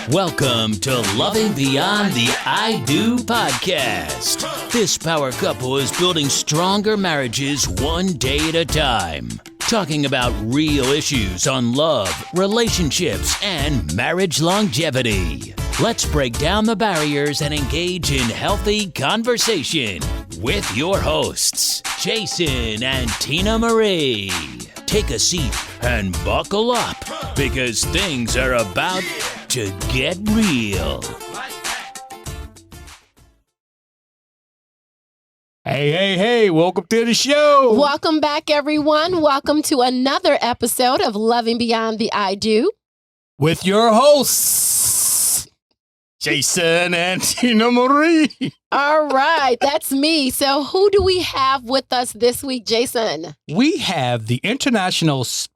Welcome to Loving Beyond the I Do podcast. This power couple is building stronger marriages one day at a time. Talking about real issues on love, relationships, and marriage longevity. Let's break down the barriers and engage in healthy conversation with your hosts, Jason and Tina Marie. Take a seat and buckle up because things are about to get real. Hey, welcome to the show. Welcome back, everyone. Welcome to another episode of Loving Beyond the I Do. With your hosts, Jason and Tina Marie. All right, that's me. So who do we have with us this week, Jason? We have the international speaker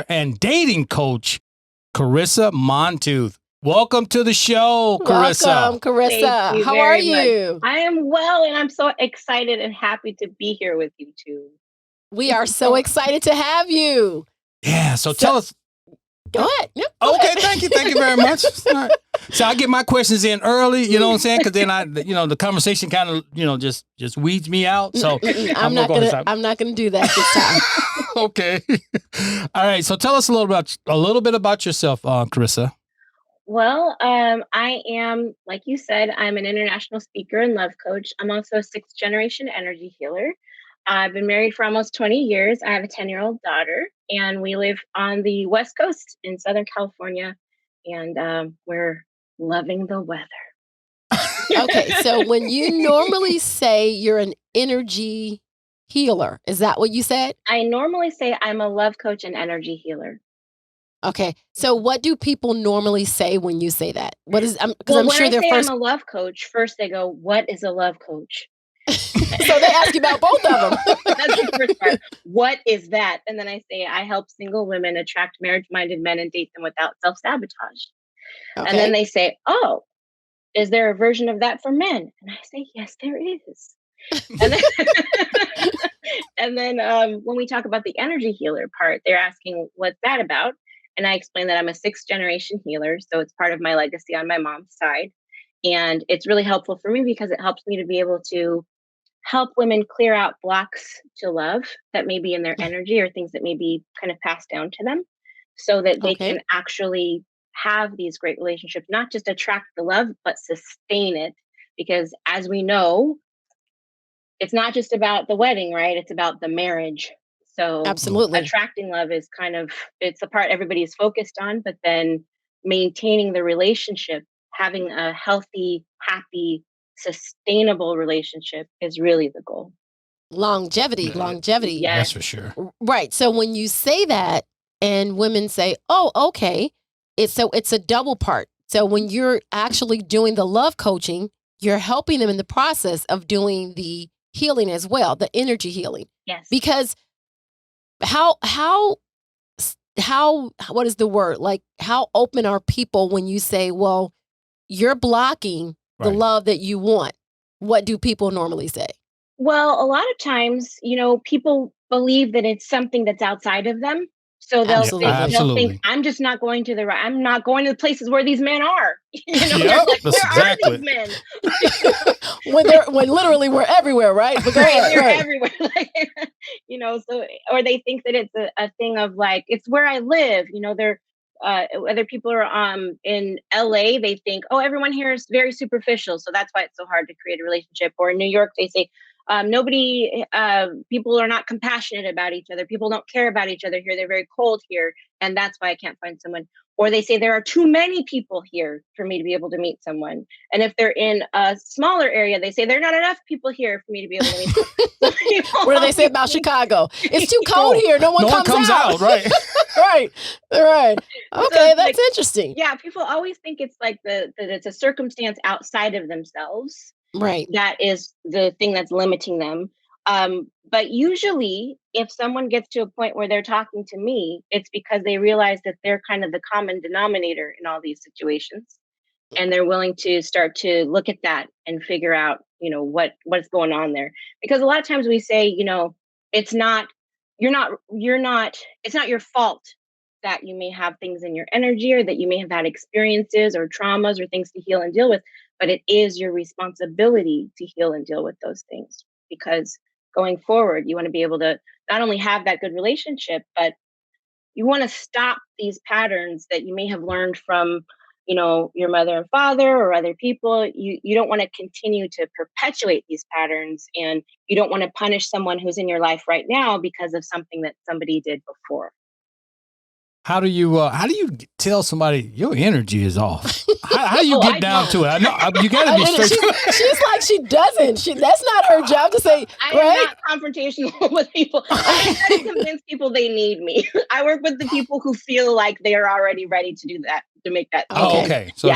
and dating coach, Carisa Montooth. Welcome to the show, Carisa. Welcome, Carisa. How are you? I am well, and I'm so excited and happy to be here with you two. We are so excited to have you. Yeah, so tell us. Go ahead. Yep, Okay, thank you very much. All right. So I get my questions in early, you know what I'm saying? Because then the conversation kind of, just weeds me out. So I'm not gonna do that this time. Okay. All right. So tell us a little bit about yourself, Carisa. Well, I am, like you said, I'm an international speaker and love coach. I'm also a 6th generation energy healer. I've been married for almost 20 years. I have a 10-year-old daughter, and we live on the West Coast in Southern California, and we're loving the weather. Okay, so when you normally say you're an energy healer, is that what you said? I normally say I'm a love coach and energy healer. Okay, so what do people normally say when you say that? What is? Because Well, I'm when sure I their say first. I'm a love coach, first they go, "What is a love coach?" So they ask you about both of them. That's the first part. What is that? And then I say, I help single women attract marriage-minded men and date them without self-sabotage. Okay. And then they say, oh, is there a version of that for men? And I say, yes, there is. And then, and then when we talk about the energy healer part, they're asking, what's that about? And I explain that I'm a 6th generation healer. So it's part of my legacy on my mom's side. And it's really helpful for me because it helps me to be able to help women clear out blocks to love that may be in their energy or things that may be kind of passed down to them so that they can actually have these great relationships, not just attract the love, but sustain it. Because as we know, it's not just about the wedding, right? It's about the marriage. So Absolutely. attracting love is it's the part everybody is focused on, but then maintaining the relationship, having a healthy, happy, sustainable relationship is really the goal. Longevity. Yes. That's for sure. Right. So when you say that and women say, oh, okay, it's a double part. So when you're actually doing the love coaching, you're helping them in the process of doing the healing as well, the energy healing. Yes. Because how what is the word? Like, how open are people when you say, well, you're blocking the love that you want? What do people normally say? Well, a lot of times, people believe that it's something that's outside of them. So they'll think, I'm just not going to I'm not going to the places where these men are. Where are these men? when literally we're everywhere, right? But they're everywhere. Or they think that it's a thing of like, it's where I live. They're whether people are in LA, they think, oh, everyone here is very superficial, so that's why it's so hard to create a relationship. Or in New York, they say people are not compassionate about each other. People don't care about each other here. They're very cold here, and that's why I can't find someone. Or they say there are too many people here for me to be able to meet someone. And if they're in a smaller area, they say there are not enough people here for me to be able to meet someone. What do they say about Chicago? It's too cold here. No one comes out. Right. Right. Okay, So that's interesting. Yeah, people always think it's like that it's a circumstance outside of themselves. Right. That is the thing that's limiting them. But usually, if someone gets to a point where they're talking to me, it's because they realize that they're kind of the common denominator in all these situations. And they're willing to start to look at that and figure out, what's going on there. Because a lot of times we say, it's not your fault that you may have things in your energy or that you may have had experiences or traumas or things to heal and deal with, but it is your responsibility to heal and deal with those things, because going forward, you want to be able to not only have that good relationship, but you want to stop these patterns that you may have learned from, your mother and father or other people. You don't want to continue to perpetuate these patterns, and you don't want to punish someone who's in your life right now because of something that somebody did before. How do you tell somebody your energy is off? How do you get down to it? I know you got to be straight. She's like, she doesn't. That's not her job to say. I am not confrontational with people. I try to convince people they need me. I work with the people who feel like they are already ready to do that, to make that. Oh, okay. So,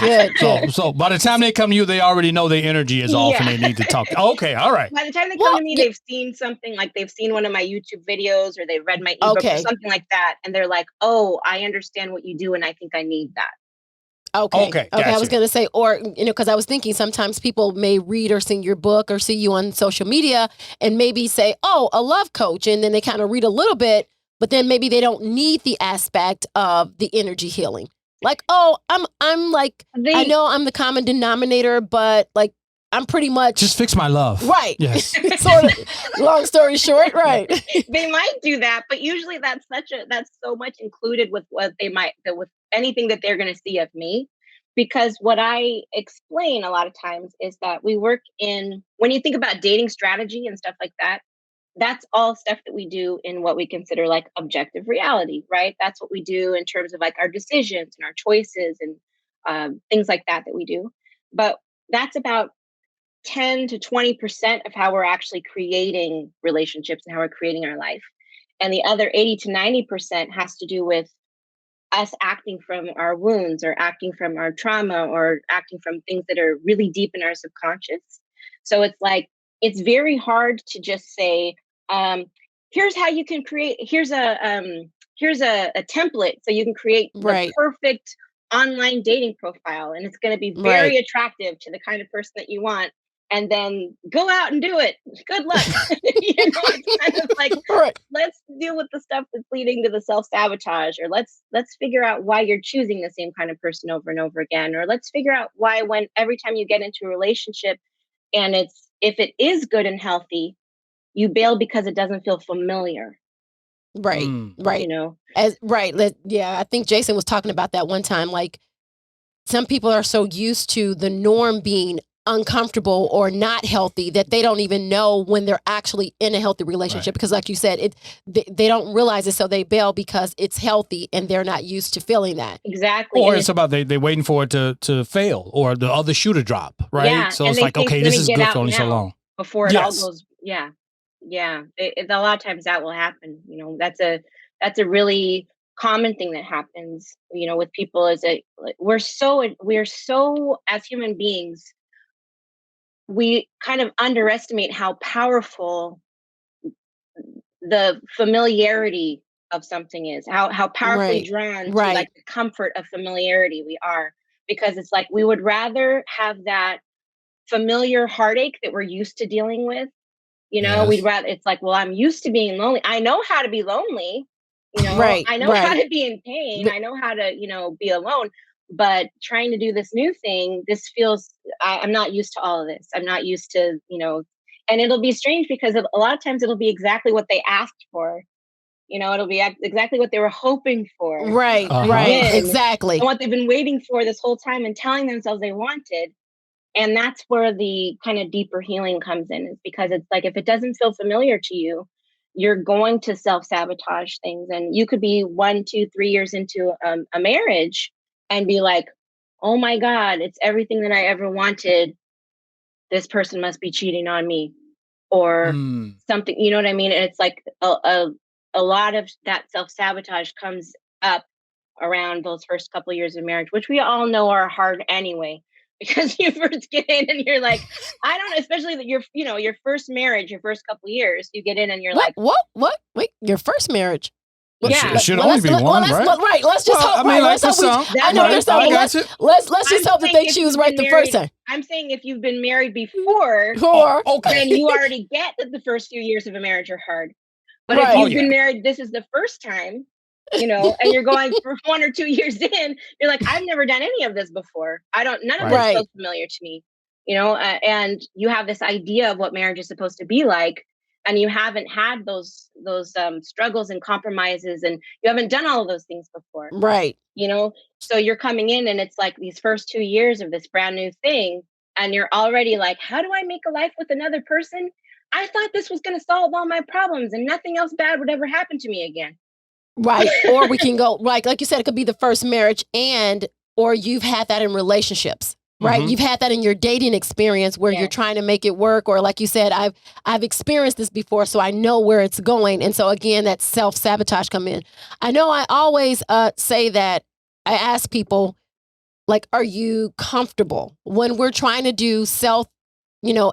so by the time they come to you, they already know their energy is off and they need to talk. Okay, all right. By the time they come to me, they've seen something, like they've seen one of my YouTube videos or they've read my ebook or something like that, and they're like, "Oh, I understand what you do, and I think I need that." Okay. Gotcha. I was going to say, or, because I was thinking sometimes people may read or see your book or see you on social media and maybe say, "Oh, a love coach," and then they kind of read a little bit, but then maybe they don't need the aspect of the energy healing. Like, oh, I'm like, I know I'm the common denominator, but like, I'm pretty much just fix my love. Right. Yes. Sort of, long story short, right. They might do that, but usually that's so much included with what they might, with anything that they're going to see of me. Because what I explain a lot of times is that we work in, when you think about dating strategy and stuff like that, that's all stuff that we do in what we consider like objective reality, right? That's what we do in terms of like our decisions and our choices and things like that we do. But that's about 10 to 20% of how we're actually creating relationships and how we're creating our life. And the other 80 to 90% has to do with us acting from our wounds or acting from our trauma or acting from things that are really deep in our subconscious. So it's like, it's very hard to just say, here's how you can create, here's a template so you can create the perfect online dating profile. And it's going to be very attractive to the kind of person that you want. And then go out and do it. Good luck. It's kind of like, let's deal with the stuff that's leading to the self-sabotage, or let's figure out why you're choosing the same kind of person over and over again, or let's figure out why, when every time you get into a relationship and if it is good and healthy, you bail because it doesn't feel familiar. Right. I think Jason was talking about that one time. Like, some people are so used to the norm being uncomfortable or not healthy that they don't even know when they're actually in a healthy relationship, because like you said, they don't realize it, so they bail because it's healthy and they're not used to feeling that. Exactly. Or it's about they waiting for it to fail or the other shoe to drop, right? Yeah, so it's like, okay, this is good for only so long. Before it all goes, a lot of times that will happen. That's a really common thing that happens, with people, is that we're so as human beings, we kind of underestimate how powerful the familiarity of something is, how powerfully drawn to like the comfort of familiarity we are, because it's like we would rather have that familiar heartache that we're used to dealing with. We'd rather, it's like, well, I'm used to being lonely. I know how to be lonely. I know how to be in pain. I know how to, be alone. But trying to do this new thing, this feels, I'm not used to all of this. I'm not used to, and it'll be strange because a lot of times it'll be exactly what they asked for. It'll be exactly what they were hoping for. Right, exactly. And what they've been waiting for this whole time and telling themselves they wanted. And that's where the kind of deeper healing comes in, is because it's like, if it doesn't feel familiar to you, you're going to self-sabotage things. And you could be 1, 2, 3 years into a marriage and be like, oh my God, it's everything that I ever wanted. This person must be cheating on me or something, you know what I mean? And it's like a lot of that self-sabotage comes up around those first couple of years of marriage, which we all know are hard anyway, because you first get in and you're like, I don't know, especially that your first marriage, your first couple of years, you get in and you're like, what? Wait, your first marriage? It should only be one, right? Let's just hope. Let's hope. I know there's something. Let's just hope that they choose right the first time. I'm saying if you've been married before, then you already get that the first few years of a marriage are hard. But if you've been married, this is the first time. and you're going for 1 or 2 years in, you're like, I've never done any of this before. None of this Right. feels familiar to me, and you have this idea of what marriage is supposed to be like, and you haven't had those struggles and compromises, and you haven't done all of those things before, Right. so you're coming in and it's like these first 2 years of this brand new thing, and you're already like, how do I make a life with another person? I thought this was going to solve all my problems and nothing else bad would ever happen to me again. Right. Or we can go, like you said, it could be the first marriage, or you've had that in relationships, right? You've had that in your dating experience where you're trying to make it work, or like you said, I've experienced this before, so I know where it's going. And so again, that self-sabotage come in. I know I always say that I ask people, like, are you comfortable when we're trying to do self,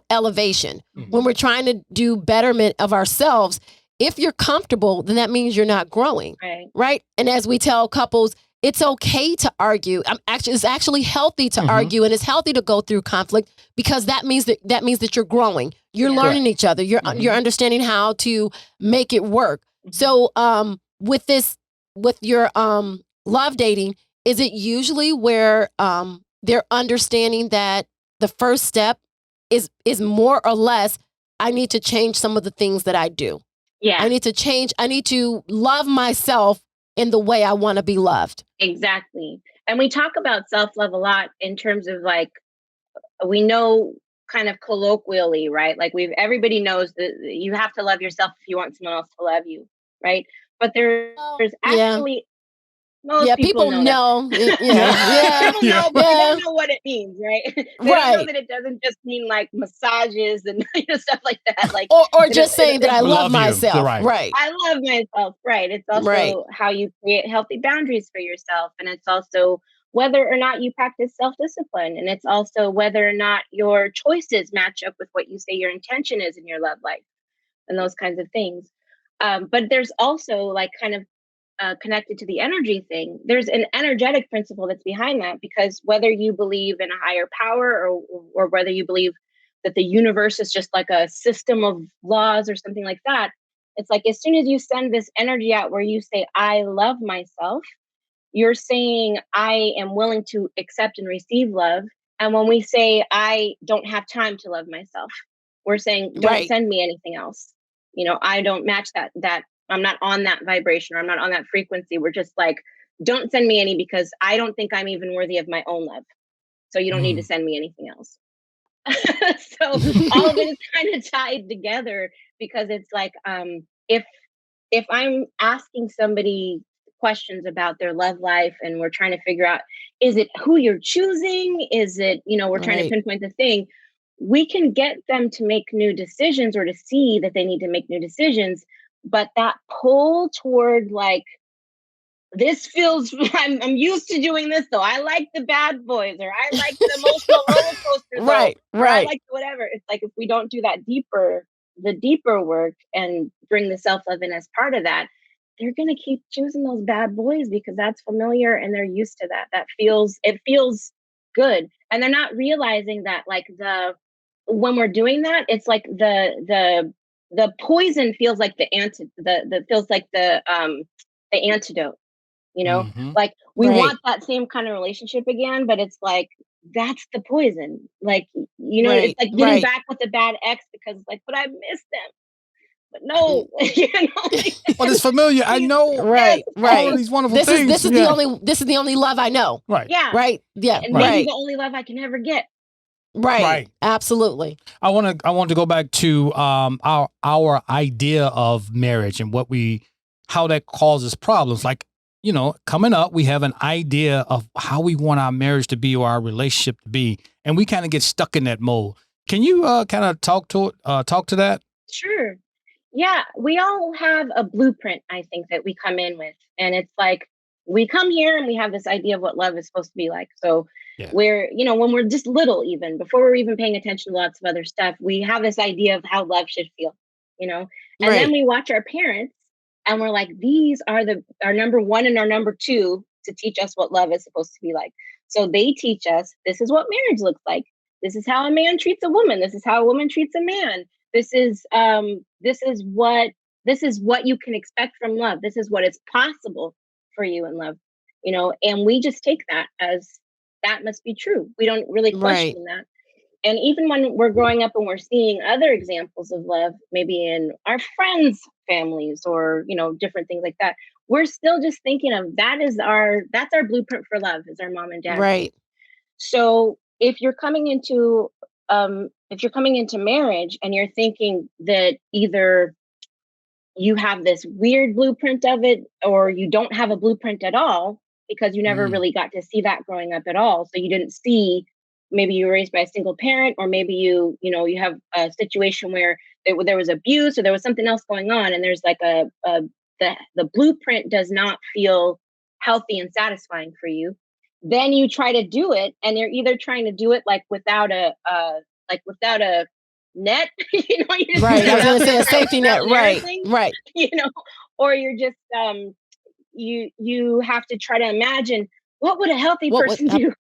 elevation, when we're trying to do betterment of ourselves? If you're comfortable, then that means you're not growing, right? And as we tell couples, it's okay to argue. It's actually healthy to argue, and it's healthy to go through conflict, because that means that you're growing. You're learning each other. You're understanding how to make it work. So, with your love dating, is it usually where they're understanding that the first step is more or less, I need to change some of the things that I do. Yeah. I need to change. I need to love myself in the way I want to be loved. Exactly. And we talk about self-love a lot in terms of like, we know kind of colloquially, right? Like everybody knows that you have to love yourself if you want someone else to love you, right? But there's actually most people know. People know, but they don't know what it means, right? They don't know that it doesn't just mean like massages and stuff like that, like or just saying that I love myself, right? I love myself, right? It's also how you create healthy boundaries for yourself, and it's also whether or not you practice self-discipline, and it's also whether or not your choices match up with what you say your intention is in your love life, and those kinds of things. But there's also like kind of connected to the energy thing, there's an energetic principle that's behind that, because whether you believe in a higher power, or whether you believe that the universe is just like a system of laws or something like that, it's like as soon as you send this energy out where you say, I love myself, you're saying, I am willing to accept and receive love. And when we say, I don't have time to love myself, we're saying, don't send me anything else. I don't match that I'm not on that vibration, or I'm not on that frequency. We're just like, don't send me any, because I don't think I'm even worthy of my own love. So you don't need to send me anything else. So all of it is kind of tied together, because it's like, if I'm asking somebody questions about their love life, and we're trying to figure out, is it who you're choosing? Is it, we're trying to pinpoint the thing. We can get them to make new decisions, or to see that they need to make new decisions. But that pull toward like, this feels, I'm used to doing this, though. I like the bad boys, or I like the emotional roller coaster, or I like whatever. It's like, if we don't do the deeper work, and bring the self-love in as part of that, they're going to keep choosing those bad boys, because that's familiar and they're used to that. It feels good. And they're not realizing that like when we're doing that, it's like the poison feels like the antidote, like we want that same kind of relationship again, but it's like, that's the poison. Like, it's like getting back with a bad ex, because like, but I miss them. But no, But it's familiar. I know all of these wonderful things. This is the only love I know. Right. Yeah. Right. Yeah. And maybe the only love I can ever get. Right. Absolutely. I want to go back to our idea of marriage, and how that causes problems. Like, coming up, we have an idea of how we want our marriage to be, or our relationship to be, and we kind of get stuck in that mode. Can you kind of talk to that? Sure. Yeah, we all have a blueprint, I think, that we come in with. And it's like, we come here and we have this idea of what love is supposed to be like. So we're, when we're just little, even before we're even paying attention to lots of other stuff, we have this idea of how love should feel, and then we watch our parents, and we're like, these are our number one and our number two to teach us what love is supposed to be like. So they teach us, this is what marriage looks like. This is how a man treats a woman. This is how a woman treats a man. This is what you can expect from love. This is what is possible for you in love, and we just take that as that must be true. We don't really question that. And even when we're growing up and we're seeing other examples of love, maybe in our friends' families or, different things like that, we're still just thinking of that's our blueprint for love is our mom and dad. Right. So if you're coming into marriage and you're thinking that either you have this weird blueprint of it or you don't have a blueprint at all because you never really got to see that growing up at all. So you didn't see, maybe you were raised by a single parent, or maybe you have a situation where there was abuse or there was something else going on, and there's like the blueprint does not feel healthy and satisfying for you. Then you try to do it, and you're either trying to do it like without a net, right. I was going to say a safety net, right? Right. Or you're just you have to try to imagine what would a healthy person do.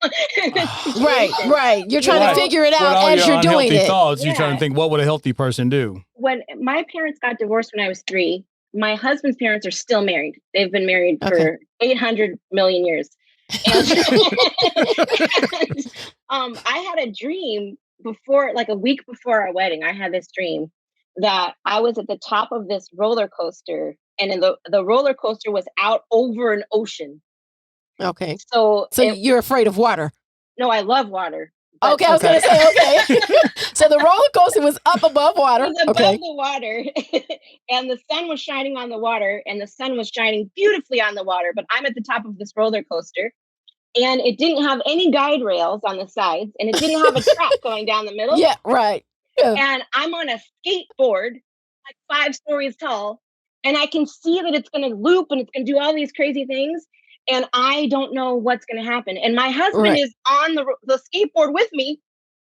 Right. You're trying to figure it out as you're doing it. Thoughts, you're trying to think, what would a healthy person do? When my parents got divorced when I was 3, my husband's parents are still married. They've been married for 800 million years. And, I had a dream before, like a week before our wedding. I had this dream that I was at the top of this roller coaster, and the roller coaster was out over an ocean. Okay. So you're afraid of water? No, I love water. Okay, I was going to say, okay. So the roller coaster was up above water. It was above the water, and the sun was shining on the water, and the sun was shining beautifully on the water. But I'm at the top of this roller coaster, and it didn't have any guide rails on the sides, and it didn't have a track going down the middle. Yeah, right. Yeah. And I'm on a skateboard, like 5 stories tall, and I can see that it's going to loop and it's going to do all these crazy things. And I don't know what's going to happen. And my husband is on the skateboard with me,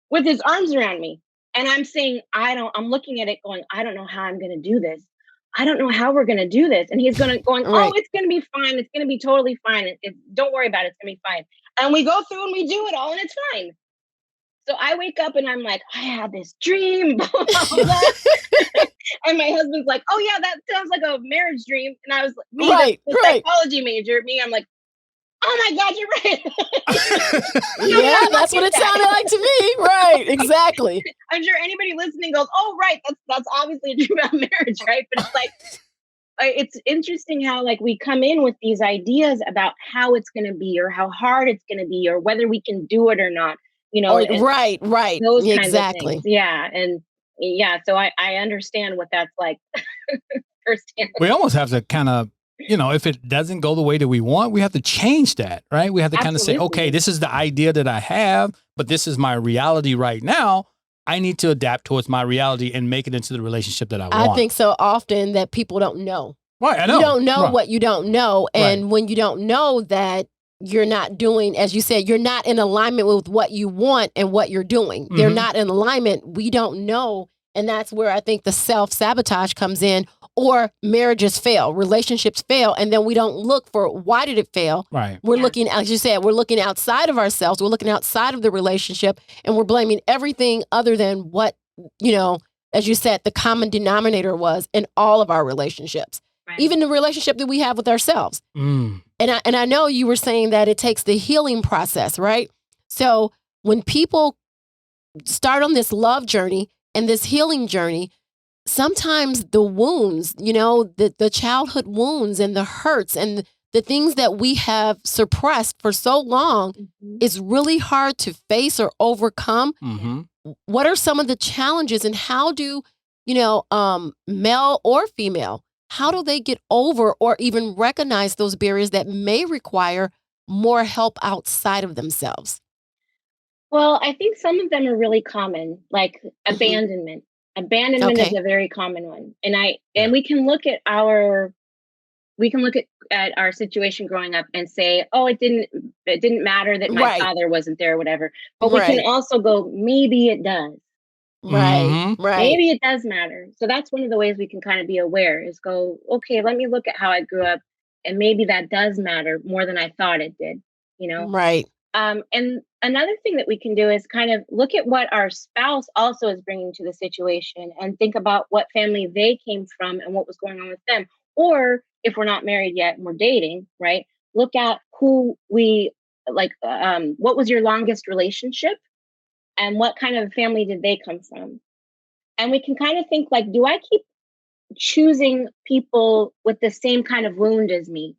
with his arms around me. And I'm saying, I'm looking at it going, I don't know how I'm going to do this. I don't know how we're going to do this. And he's going, oh, it's going to be fine. It's going to be totally fine. Don't worry about it. It's going to be fine. And we go through and we do it all and it's fine. So I wake up and I'm like, I had this dream. Blah, blah, blah. And my husband's like, oh yeah, that sounds like a marriage dream. And I was like, the psychology major, I'm like, oh my God, you're right. Yeah, that's what it sounded like to me. Right, exactly. I'm sure anybody listening goes, oh right, that's obviously a dream about marriage, right? But it's like, it's interesting how like we come in with these ideas about how it's going to be or how hard it's going to be or whether we can do it or not. Right. Those kinds exactly. of things. Yeah. And so I understand what that's like firsthand. We almost have to kind of, if it doesn't go the way that we want, we have to change that, right? We have to kind of say, okay, this is the idea that I have, but this is my reality right now. I need to adapt towards my reality and make it into the relationship that I want. I think so often that people don't know. Right, I know. You don't know what you don't know. And when you don't know that, you're not doing, as you said, you're not in alignment with what you want and what you're doing. Mm-hmm. They're not in alignment. We don't know. And that's where I think the self-sabotage comes in, or marriages fail, relationships fail. And then we don't look for why did it fail? Right. We're looking, as you said, we're looking outside of ourselves. We're looking outside of the relationship and we're blaming everything other than what, as you said, the common denominator was in all of our relationships. Even the relationship that we have with ourselves. Mm. And I know you were saying that it takes the healing process, right? So when people start on this love journey and this healing journey, sometimes the wounds, the childhood wounds and the hurts and the things that we have suppressed for so long is really hard to face or overcome. Mm-hmm. What are some of the challenges, and how do, male or female, how do they get over or even recognize those barriers that may require more help outside of themselves? Well, I think some of them are really common, like abandonment. Abandonment is a very common one. And we can look at our situation growing up and say, oh, it didn't matter that my father wasn't there or whatever. But we can also go, maybe it does. Right. Maybe it does matter. So that's one of the ways we can kind of be aware is go, okay, let me look at how I grew up, and maybe that does matter more than I thought it did, Right. And another thing that we can do is kind of look at what our spouse also is bringing to the situation and think about what family they came from and what was going on with them. Or if we're not married yet and we're dating, right? look at who we like, what was your longest relationship and what kind of family did they come from? And we can kind of think like, do I keep choosing people with the same kind of wound as me?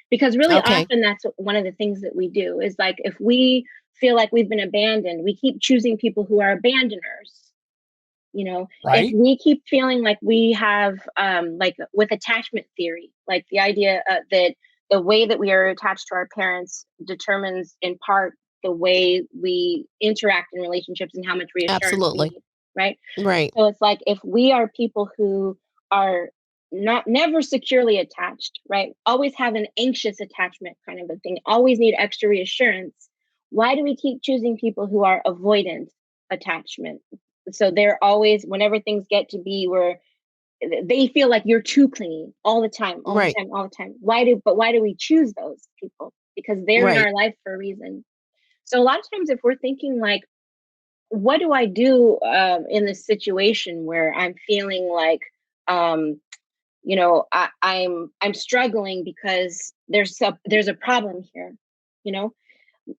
Because really Okay. often that's one of the things that we do is like, if we feel like we've been abandoned, we keep choosing people who are abandoners. You know, if Right. we keep feeling like we have, like with attachment theory, like the idea that the way that we are attached to our parents determines in part the way we interact in relationships and how much reassurance we Absolutely. need, right? Right. So it's like if we are people who are not never securely attached, right? Always have an anxious attachment kind of a thing, always need extra reassurance. Why do we keep choosing people who are avoidant attachment? So they're always, whenever things get to be where they feel like you're too clingy all the time, all the Right. time, all the time. Why do we choose those people? Because they're in Right. our life for a reason. So a lot of times if we're thinking like, what do I do in this situation where I'm feeling like, um, I'm struggling because there's a problem here. You know,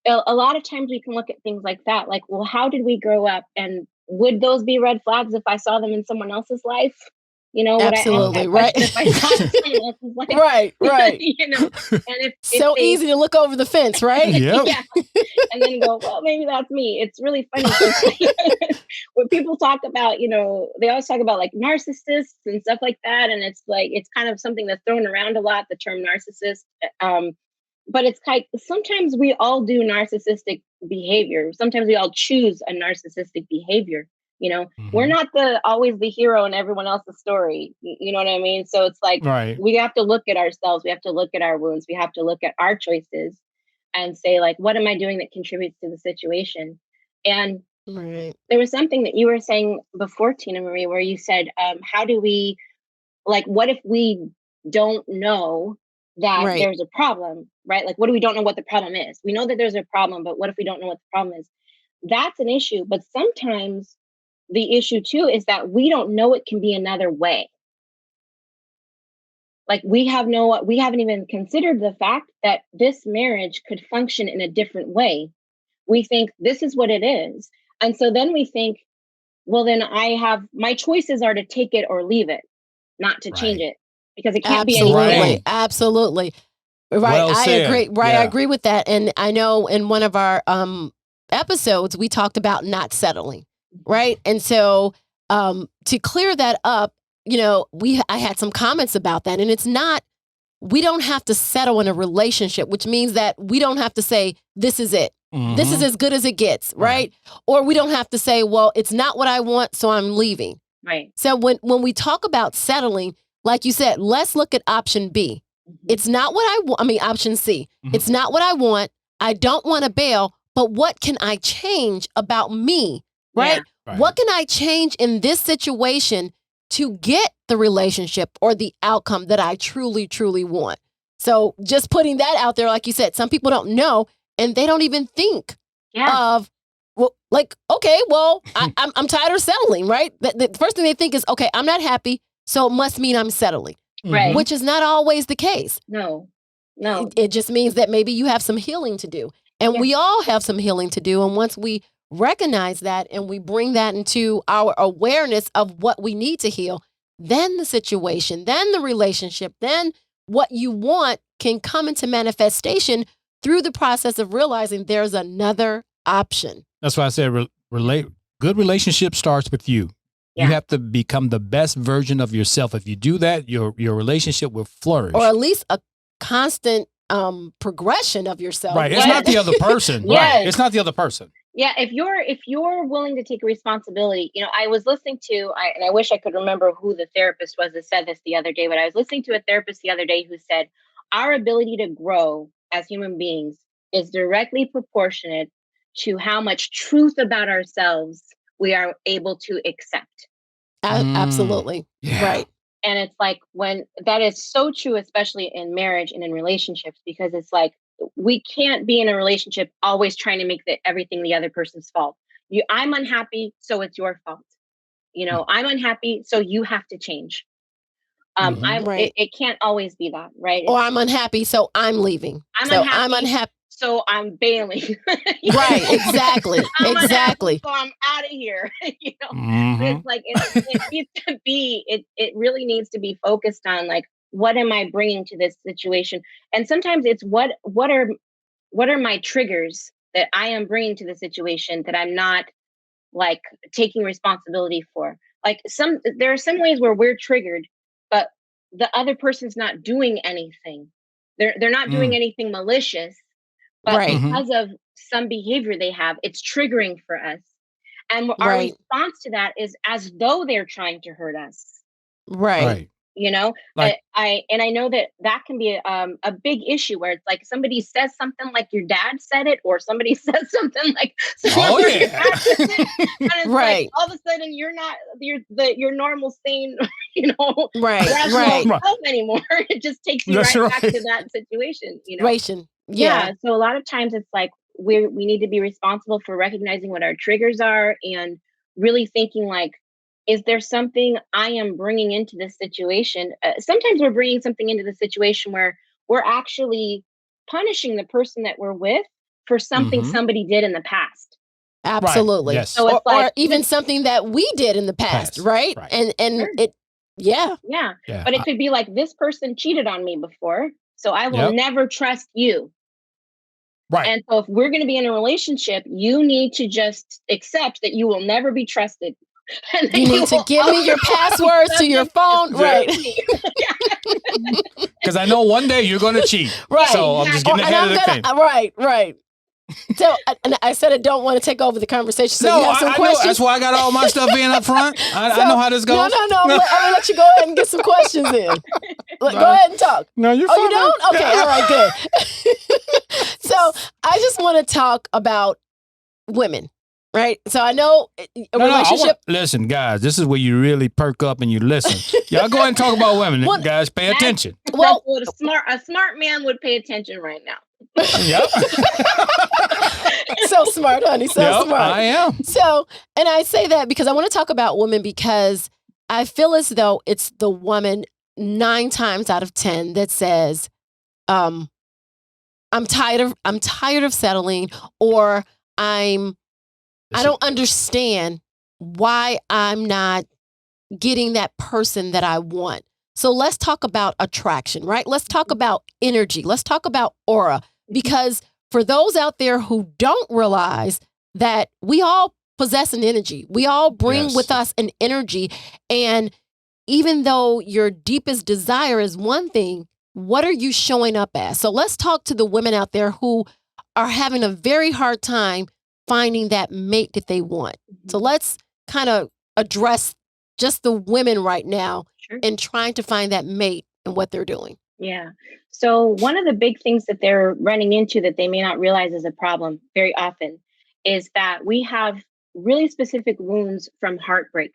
a lot of times we can look at things like that, like, well, how did we grow up, and would those be red flags if I saw them in someone else's life? Would I ask Absolutely. that Right. question if I saw it in someone else's life? Right. Right. And if So they, easy to look over the fence, right? Yep. yeah, and then go, well, maybe that's me. It's really funny because when people talk about, they always talk about like narcissists and stuff like that. And it's like, it's kind of something that's thrown around a lot, the term narcissist. Um, but it's like sometimes we all do narcissistic behavior. Sometimes we all choose a narcissistic behavior. We're Mhm. not always the hero in everyone else's story. You know what I mean? So it's like Right. we have to look at ourselves. We have to look at our wounds. We have to look at our choices and say, like, what am I doing that contributes to the situation? And Right. there was something that you were saying before, Tina Marie, where you said, how do we, like, what if we don't know that Right. there's a problem, right? Like, what do we don't know what the problem is? We know that there's a problem, but what if we don't know what the problem is? That's an issue. But sometimes the issue too is that we don't know it can be another way. Like we haven't even considered the fact that this marriage could function in a different way. We think this is what it is. And so then we think, well, then my choices are to take it or leave it, not to change Right. it because it can't be anything else. Absolutely. Right. Absolutely. Right. Well I said. agree. Right. I Yeah. agree with that. And I know in one of our episodes, we talked about not settling. Right. And so to clear that up, I had some comments about that. And it's not, we don't have to settle in a relationship, which means that we don't have to say, this is it. This is Mhm. as good as it gets, Right. right? Or we don't have to say, well, it's not what I want, so I'm leaving. Right. So when we talk about settling, like you said, let's look at option B. Mhm. It's not what I want. I mean, option C. Mhm. It's not what I want. I don't want to bail, but what can I change about me, right? Right. What can I change in this situation to get the relationship or the outcome that I truly, truly want? So just putting that out there, like you said, some people don't know and they don't even think Yeah. of, well, like, okay, well, I'm tired of settling, right? The first thing they think is, okay, I'm not happy, so it must mean I'm settling, Right. which is not always the case. No. It just means that maybe you have some healing to do. And Yeah. we all have some healing to do. And once we recognize that and we bring that into our awareness of what we need to heal, then the situation, then the relationship, then what you want can come into manifestation through the process of realizing there's another option. That's why I said good relationship starts with you. Yeah. You have to become the best version of yourself. If you do that, your relationship will flourish. Or at least a constant progression of yourself. Right. It's Yes. not the other person. Yes. Right. It's not the other person. Yeah, if you're willing to take responsibility, I was listening to, and I wish I could remember who the therapist was that said this the other day, but I was listening to a therapist the other day who said our ability to grow as human beings is directly proportionate to how much truth about ourselves we are able to accept. Absolutely. Yeah. Right. And it's like when that is so true, especially in marriage and in relationships, because it's like we can't be in a relationship always trying to make everything the other person's fault. I'm unhappy, so it's your fault. I'm unhappy, so you have to change. Right. It can't always be that, right? Or I'm unhappy, so I'm leaving. I'm So unhappy, I'm unhappy. so I'm bailing. Right. Exactly. I'm exactly. unhappy, so I'm out of here. Mm-hmm. It's like it needs to be. It really needs to be focused on like, what am I bringing to this situation? And sometimes it's what are my triggers that I am bringing to the situation that I'm not like taking responsibility for. Like there are some ways where we're triggered, but the other person's not doing anything. They're not doing Mm. anything malicious, but Right. Mm-hmm. because of some behavior they have, it's triggering for us. And our Right. response to that is as though they're trying to hurt us. Right. Right. You know, Like, I know that can be a big issue where it's like somebody says something like your dad said it, or somebody says something like oh your yeah. dad says it, and it's like Right. all of a sudden you're your normal sane, Right. rational Right. Right. self anymore. It just takes you That's right back right. to that situation. Ration. Yeah. Yeah. So a lot of times it's like we need to be responsible for recognizing what our triggers are and really thinking like, is there something I am bringing into this situation? Sometimes we're bringing something into the situation where we're actually punishing the person that we're with for something Mm-hmm. somebody did in the past. Right. Absolutely. Yes. So it's like Or even something that we did in the past, Past. right? Right. And sure, it yeah. yeah, Yeah. but it could be like this person cheated on me before, so I will Yep. never trust you. Right. And so if we're going to be in a relationship, you need to just accept that you will never be trusted. And that You need to will give me your always be passwords to your subject phone. to Right. scrutiny. Because I know one day you're going to cheat. Right. So I'm just Exactly. getting ahead of the game. Right. So and I said I don't want to take over the conversation. So No, you have some I know. questions. That's why I got all my stuff being up front. I So- know how this goes. No. I'm gonna let you go ahead and get some questions in. Go ahead and talk. No, you're Oh, you fine. don't? Okay, all right, good. So I just want to talk about women, right? So I know a relationship. Listen, guys, this is where you really perk up and you listen. Y'all go ahead and talk about women. Well, guys, pay attention. Well, That's what a smart man would pay attention right now. Yep. so smart, honey. So Yep, smart. I am. So, and I say that because I want to talk about women because I feel as though it's the woman 9 times out of 10 that says, I'm tired of settling, or I don't understand why I'm not getting that person that I want. So let's talk about attraction, right? Let's talk about energy. Let's talk about aura, because for those out there who don't realize that we all possess an energy, we all bring Yes. with us an energy. And even though your deepest desire is one thing, what are you showing up as? So let's talk to the women out there who are having a very hard time finding that mate that they want. So let's kind of address just the women right now Sure. and trying to find that mate and what they're doing. Yeah. So one of the big things that they're running into that they may not realize is a problem very often is that we have really specific wounds from heartbreak.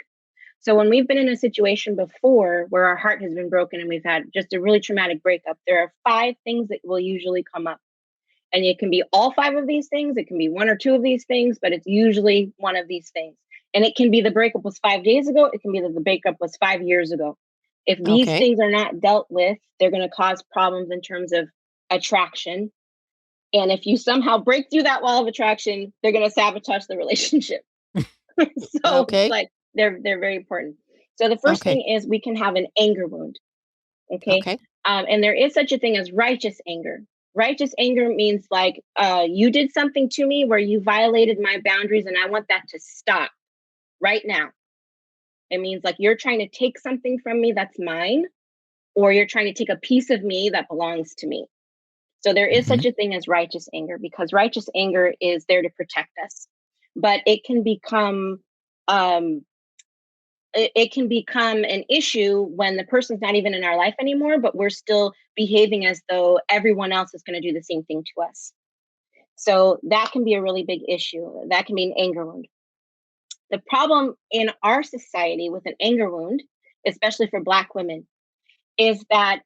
So when we've been in a situation before where our heart has been broken and we've had just a really traumatic breakup, there are 5 things that will usually come up. And it can be all 5 of these things, it can be 1 or 2 of these things, but it's usually one of these things. And it can be the breakup was 5 days ago, it can be that the breakup was 5 years ago. If these Okay. things are not dealt with, they're going to cause problems in terms of attraction. And if you somehow break through that wall of attraction, they're going to sabotage the relationship. So Okay. it's like they're very important. So the first Okay. thing is we can have an anger wound. Okay. Okay. And there is such a thing as righteous anger. Righteous anger means like you did something to me where you violated my boundaries and I want that to stop right now. It means like you're trying to take something from me that's mine, or you're trying to take a piece of me that belongs to me. So there is such a thing as righteous anger, because righteous anger is there to protect us. But it can become it can become an issue when the person's not even in our life anymore, but we're still behaving as though everyone else is going to do the same thing to us. So that can be a really big issue. That can be an anger wound. The problem in our society with an anger wound, especially for Black women, is that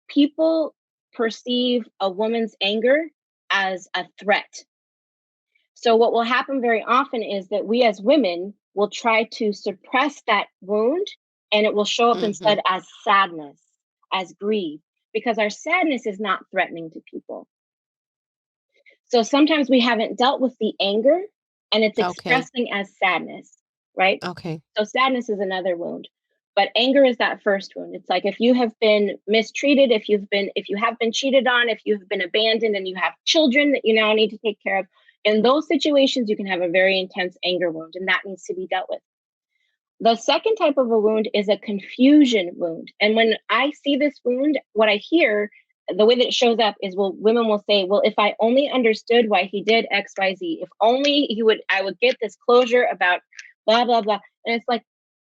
people perceive a woman's anger as a threat. So what will happen very often is that we as women will try to suppress that wound and it will show up Mhm. instead as sadness, as grief, because our sadness is not threatening to people. So sometimes we haven't dealt with the anger and it's Okay. expressing as sadness, right? Okay. So sadness is another wound. But anger is that first wound. It's like if you have been mistreated, if you have been cheated on, if you've been abandoned and you have children that you now need to take care of, in those situations you can have a very intense anger wound and that needs to be dealt with. The second type of a wound is a confusion wound. And when I see this wound, what I hear, the way that it shows up is, well, women will say, well, if I only understood why he did XYZ, if only I would get this closure about blah, blah, blah. And it's like,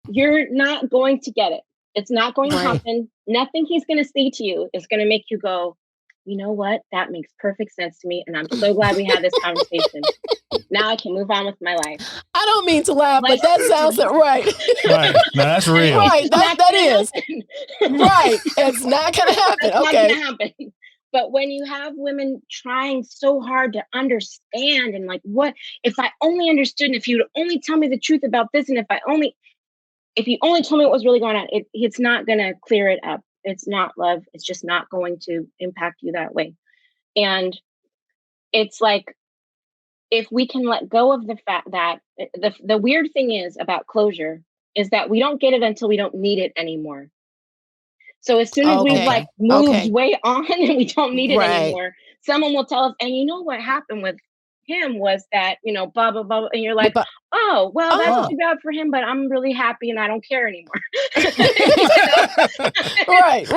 you're not going to get it. It's not going to Right. happen. Nothing he's going to say to you is going to make you go, you know what? That makes perfect sense to me. And I'm so glad we had this conversation. Now I can move on with my life. I don't mean to laugh, Like- but that sounds right. Right. Now that's real. Right. It's not That gonna is. happen. Right. It's not going to happen. That's not Okay. gonna happen. But when you have women trying so hard to understand and like, what if I only understood, and if you would only tell me the truth about this, and if you only told me what was really going on, it's not gonna clear it up. It's not love. It's just not going to impact you that way. And it's like, if we can let go of the fact that the weird thing is about closure is that we don't get it until we don't need it anymore. So as soon as we've Okay. like moved Okay. way on and we don't need it Right. anymore, someone will tell us, and you know what happened with him was that, blah, blah, blah. And you're like, But- oh, well, that's Oh. too bad for him, but I'm really happy and I don't care anymore. Right.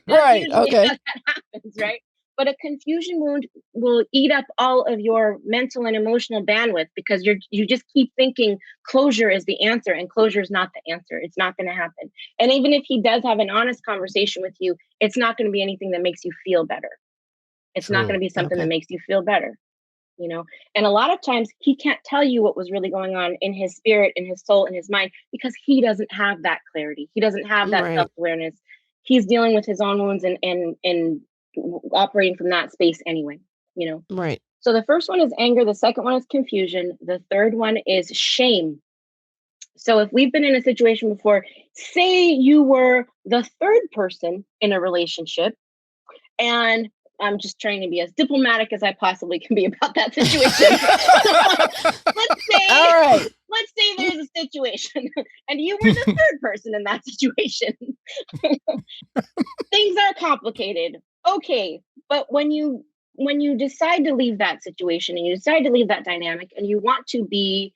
That's usually Okay. how that happens, right? But a confusion wound will eat up all of your mental and emotional bandwidth because you just keep thinking closure is the answer, and closure is not the answer. It's not going to happen. And even if he does have an honest conversation with you, it's not going to be anything that makes you feel better. It's not True. going to be something Okay. that makes you feel better. And a lot of times he can't tell you what was really going on in his spirit, in his soul, in his mind, because he doesn't have that clarity. He doesn't have that Right. self-awareness. He's dealing with his own wounds and operating from that space anyway. Right. So the first one is anger, the second one is confusion, the third one is shame. So if we've been in a situation before, say you were the third person in a relationship, and I'm just trying to be as diplomatic as I possibly can be about that situation. All right. Let's say there's a situation and you were the third person in that situation. Things are complicated. Okay, but when you decide to leave that situation and you decide to leave that dynamic and you want to be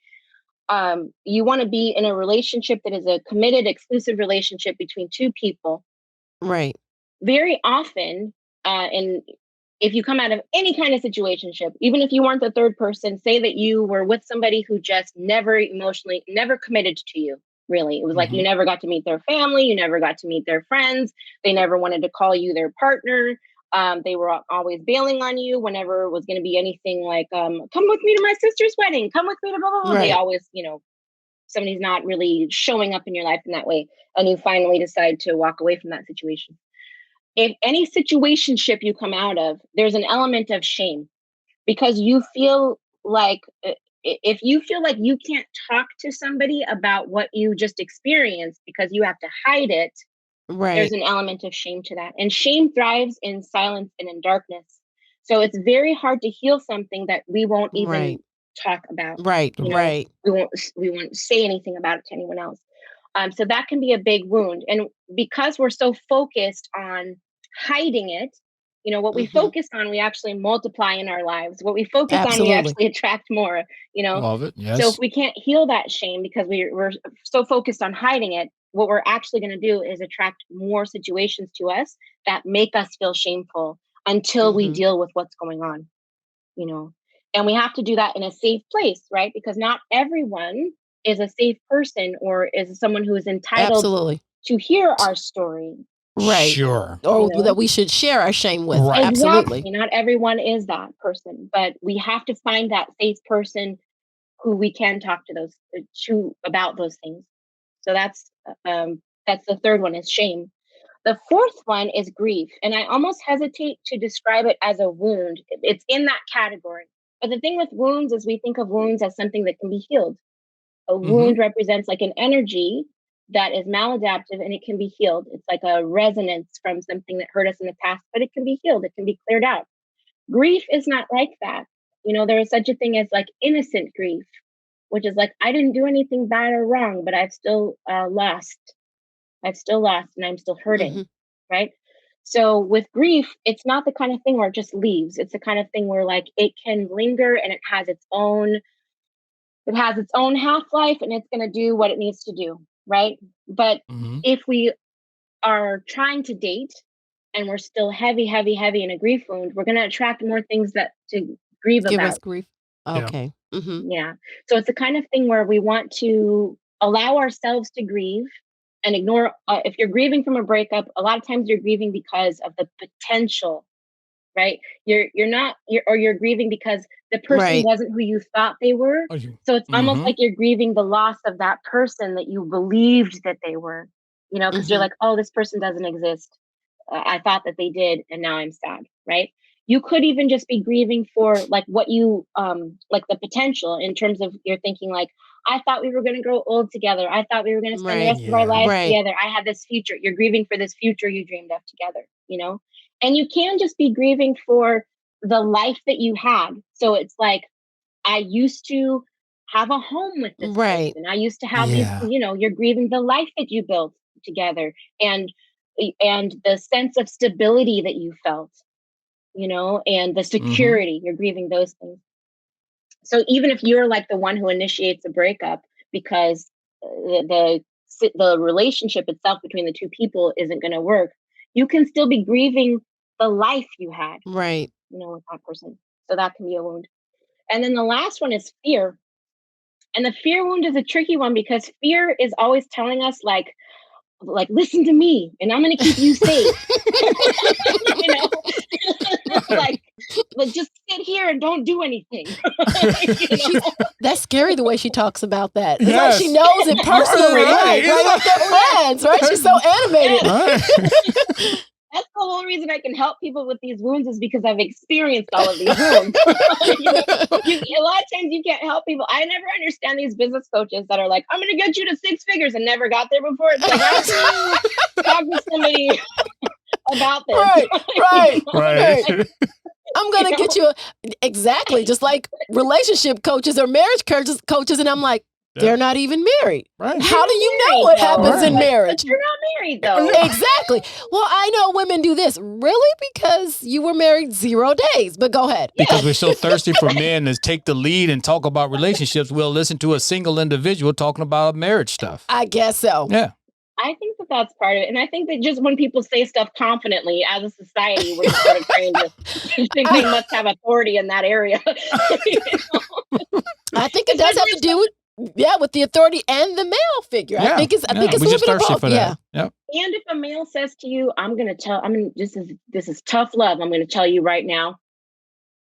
in a relationship that is a committed, exclusive relationship between two people, Right. very often, and if you come out of any kind of situationship, even if you weren't the third person, say that you were with somebody who just never committed to you, really. It was like you never got to meet their family, you never got to meet their friends, they never wanted to call you their partner. They were always bailing on you whenever it was going to be anything like, come with me to my sister's wedding, come with me to blah, blah, blah. Right. They always, somebody's not really showing up in your life in that way. And you finally decide to walk away from that situation. If any situationship you come out of, there's an element of shame because you feel like if you feel like you can't talk to somebody about what you just experienced because you have to hide it, Right. there's an element of shame to that. And shame thrives in silence and in darkness. So it's very hard to heal something that we won't even Right. talk about. Right. Right. We won't say anything about it to anyone else. So that can be a big wound. And because we're so focused on hiding it, what we focus on, we actually multiply in our lives. What we focus on, we Absolutely. actually attract more, Love it. Yes. So if we can't heal that shame because we're so focused on hiding it, what we're actually going to do is attract more situations to us that make us feel shameful until we deal with what's going on, and we have to do that in a safe place, right? Because not everyone is a safe person or is someone who is entitled Absolutely. to hear our story. Right. Sure. Or You know? that we should share our shame with. Right. Absolutely. Exactly. Not everyone is that person, but we have to find that safe person who we can talk to about those things. So that's the third one is shame. The fourth one is grief, and I almost hesitate to describe it as a wound. It's in that category. But the thing with wounds is we think of wounds as something that can be healed. A wound represents like an energy that is maladaptive, and it can be healed. It's like a resonance from something that hurt us in the past, but it can be healed. It can be cleared out. Grief is not like that. There is such a thing as like innocent grief, which is like, I didn't do anything bad or wrong, but I've still lost. I've still lost and I'm still hurting, right? So with grief, it's not the kind of thing where it just leaves. It's the kind of thing where like it can linger and it has its own half-life, and it's going to do what it needs to do, right? But if we are trying to date and we're still heavy in a grief wound, we're going to attract more things that to grieve Give about. us grief. Okay. Yeah. So it's the kind of thing where we want to allow ourselves to grieve and ignore. If you're grieving from a breakup, a lot of times you're grieving because of the potential, right? You're grieving because the person wasn't who you thought they were. So it's almost like you're grieving the loss of that person that you believed that they were, because you're like, oh, this person doesn't exist. I thought that they did, and now I'm sad, right? You could even just be grieving for like what you like the potential in terms of you're thinking like, I thought we were going to grow old together. I thought we were going to spend the rest of our lives together. I had this future. You're grieving for this future you dreamed of together, and you can just be grieving for the life that you had. So it's like, I used to have a home with this person. I used to have these, you're grieving the life that you built together and the sense of stability that you felt, and the security, you're grieving those things. So even if you're like the one who initiates a breakup because the relationship itself between the two people isn't going to work, you can still be grieving the life you had, right? With that person. So that can be a wound. And then the last one is fear. And the fear wound is a tricky one because fear is always telling us like listen to me and I'm going to keep you safe. like just sit here and don't do anything. That's scary the way she talks about that. It's like she knows it personally, like they're friends, right? She's so animated. That's the whole reason I can help people with these wounds is because I've experienced all of these wounds. A lot of times you can't help people. I never understand these business coaches that are like, I'm going to get you to 6 figures and never got there before. It's like, I talk to somebody about this. Right. I'm going to get you exactly just like relationship coaches or marriage coaches. And I'm like, they're not even married. Right. How do you know what happens in marriage? But you're not married, though. Exactly. Well, I know women do this. Really? Because you were married 0 days. But go ahead. Because we're so thirsty for men to take the lead and talk about relationships, we'll listen to a single individual talking about marriage stuff. I guess so. Yeah. I think that that's part of it. And I think that just when people say stuff confidently as a society, we're sort of trained to think they must have authority in that area. I think it does have to do with the authority and the male figure. I think it's a little bit of both. Yeah. Yep. And if a male says to you, this is tough love. I'm going to tell you right now.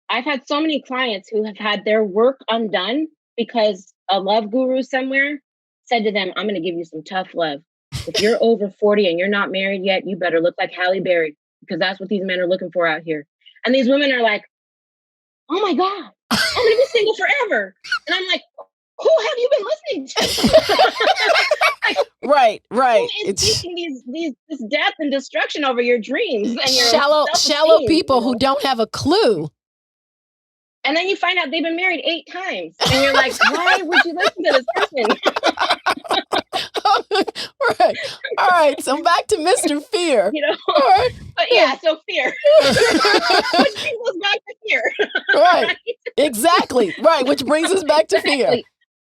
I've had so many clients who have had their work undone because a love guru somewhere said to them, I'm going to give you some tough love. If you're over 40 and you're not married yet, you better look like Halle Berry because that's what these men are looking for out here. And these women are like, oh my God, I'm going to be single forever. And I'm like, who have you been listening to? Right. Who is speaking this death and destruction over your dreams and your shallow people who don't have a clue. And then you find out they've been married 8 times. And you're like, why would you listen to this person? Right. All right. So back to Mr. Fear. Right. But yeah, so fear. Which brings us back to fear. Right. Exactly. Right. Which brings us back to fear.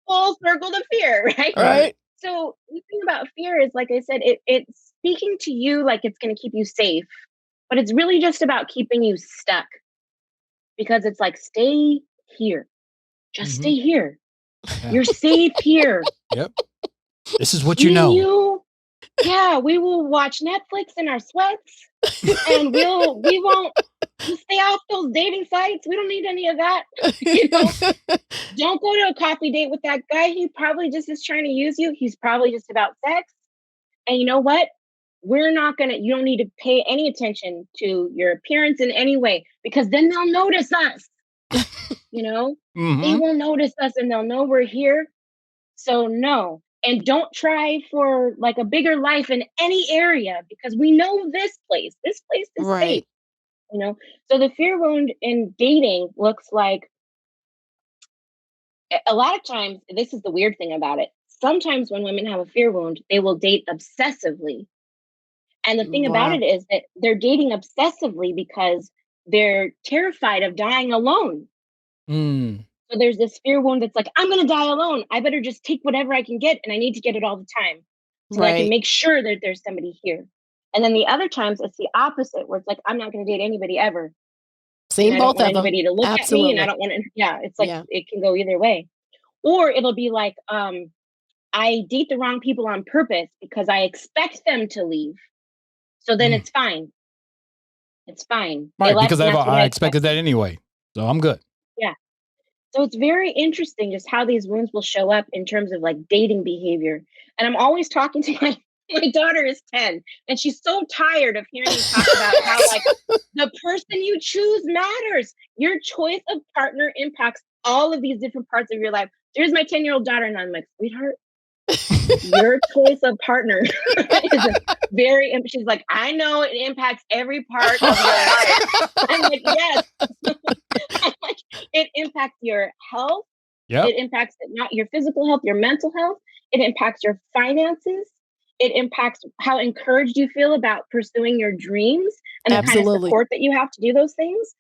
Full circle to fear, right? Right. So the thing about fear is, like I said, it's speaking to you like it's going to keep you safe, but it's really just about keeping you stuck. Because it's like, stay here. Just stay here. Yeah. You're safe here. Yep. This is what you know. We will watch Netflix in our sweats and we won't stay off those dating sites. We don't need any of that. Don't go to a coffee date with that guy. He probably just is trying to use you. He's probably just about sex. And you know what? You don't need to pay any attention to your appearance in any way because then they'll notice us. They will notice us and they'll know we're here. So no, and don't try for like a bigger life in any area because we know this place is safe, Right. you know? So the fear wound in dating looks like a lot of times, this is the weird thing about it. Sometimes when women have a fear wound, they will date obsessively. And the thing about Wow. it is that they're dating obsessively because they're terrified of dying alone. Mm. So there's this fear wound that's like, I'm going to die alone. I better just take whatever I can get. And I need to get it all the time so that I can Right. make sure that there's somebody here. And then the other times it's the opposite where it's like, I'm not going to date anybody ever. And Seen I don't both want of them. anybody to look at me. And I Absolutely. don't want to, yeah, it's like, Yeah. it can go either way. Or it'll be like, I date the wrong people on purpose because I expect them to leave. So then Mm. it's fine. It's fine. They Right, left because and that's what I I expected that expected. anyway. So I'm good. Yeah. So it's very interesting just how these wounds will show up in terms of like dating behavior. And I'm always talking to my daughter is 10 and she's so tired of hearing me talk about how like the person you choose matters. Your choice of partner impacts all of these different parts of your life. There's my 10-year-old daughter and I'm like, sweetheart, your choice of partner is very, she's like, I know it impacts every part of your life. I'm like, yes. I'm like, it impacts your health. Yep. It impacts not your physical health, your mental health. It impacts your finances. It impacts how encouraged you feel about pursuing your dreams and the kind of Absolutely. support that you have to do those things.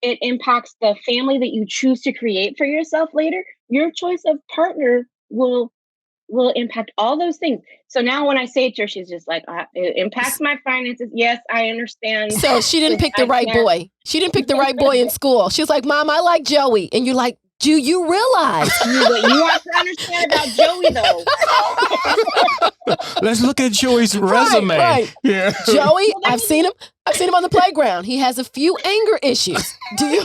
It impacts the family that you choose to create for yourself later. Your choice of partner will impact all those things. So now when I say it to her, she's just like, it impacts my finances. Yes, I understand. So she didn't pick the I right can't. boy. She didn't pick the right boy in school. She was like, Mom, I like Joey. And you're like, do you realize? What you have to understand about Joey, though. Let's look at Joey's resume. Right. Yeah. Joey, Well, I've seen him on the playground. He has a few anger issues. Do you?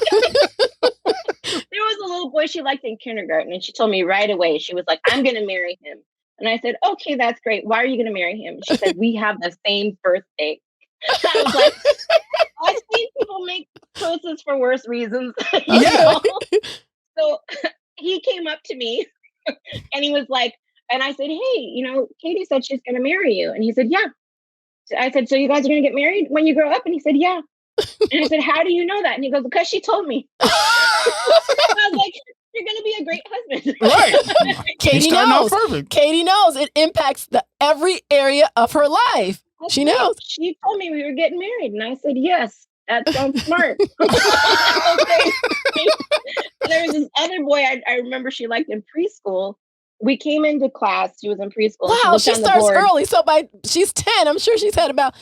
There was a little boy she liked in kindergarten, and she told me right away. She was like, I'm going to marry him. And I said, okay, that's great. Why are you going to marry him? She said, we have the same birthday. I was like, I've seen people make choices for worse reasons. you Yeah. know? So he came up to me and he was like, and I said, hey, Katie said she's going to marry you. And he said, yeah. So I said, so you guys are going to get married when you grow up? And he said, yeah. And I said, how do you know that? And he goes, because she told me. I was like, you're going to be a great husband. Right. Katie knows. Katie knows it impacts every area of her life. She knows. She told me we were getting married. And I said, yes, that sounds smart. Okay. There was this other boy I remember she liked in preschool. We came into class. She was in preschool. Wow, she starts early. So she's 10. I'm sure she's had about,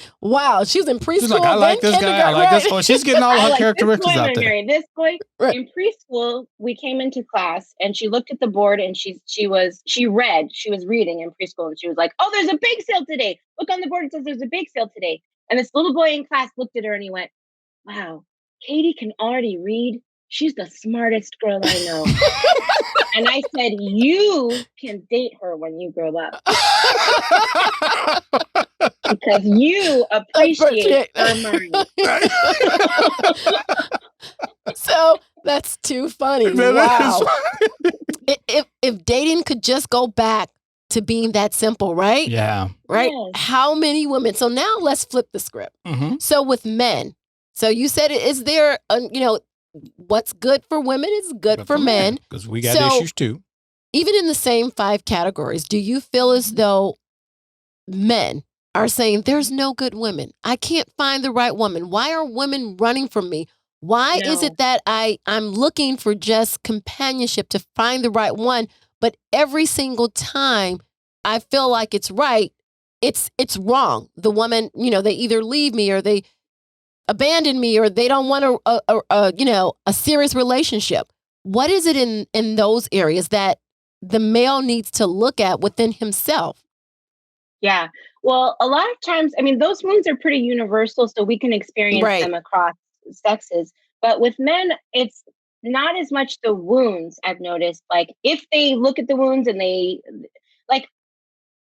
she was in preschool. She's like, I like this guy. I like this boy. She's getting all her characteristics out there. Marry this boy. Right. In preschool, we came into class and she looked at the board and she was reading in preschool and she was like, oh, there's a bake sale today. Look on the board. It says there's a bake sale today. And this little boy in class looked at her and he went, wow, Katie can already read. She's the smartest girl I know. And I said, you can date her when you grow up. Because you appreciate her mind. So that's too funny. Wow. If dating could just go back to being that simple, right? Yeah. Right? Yes. How many women? So now let's flip the script. Mm-hmm. So with men, so you said, is there, what's good for women is good for men. Because we got issues too. Even in the same 5 categories, do you feel as though men are saying there's no good women? I can't find the right woman. Why are women running from me? Why is it that I'm looking for just companionship to find the right one, but every single time I feel like it's right, it's wrong. The woman, they either leave me or they abandon me or they don't want a serious relationship. What is it in those areas that the male needs to look at within himself? Yeah. Well, a lot of times, those wounds are pretty universal, so we can experience them across sexes. But with men, it's not as much the wounds, I've noticed. Like, if they look at the wounds and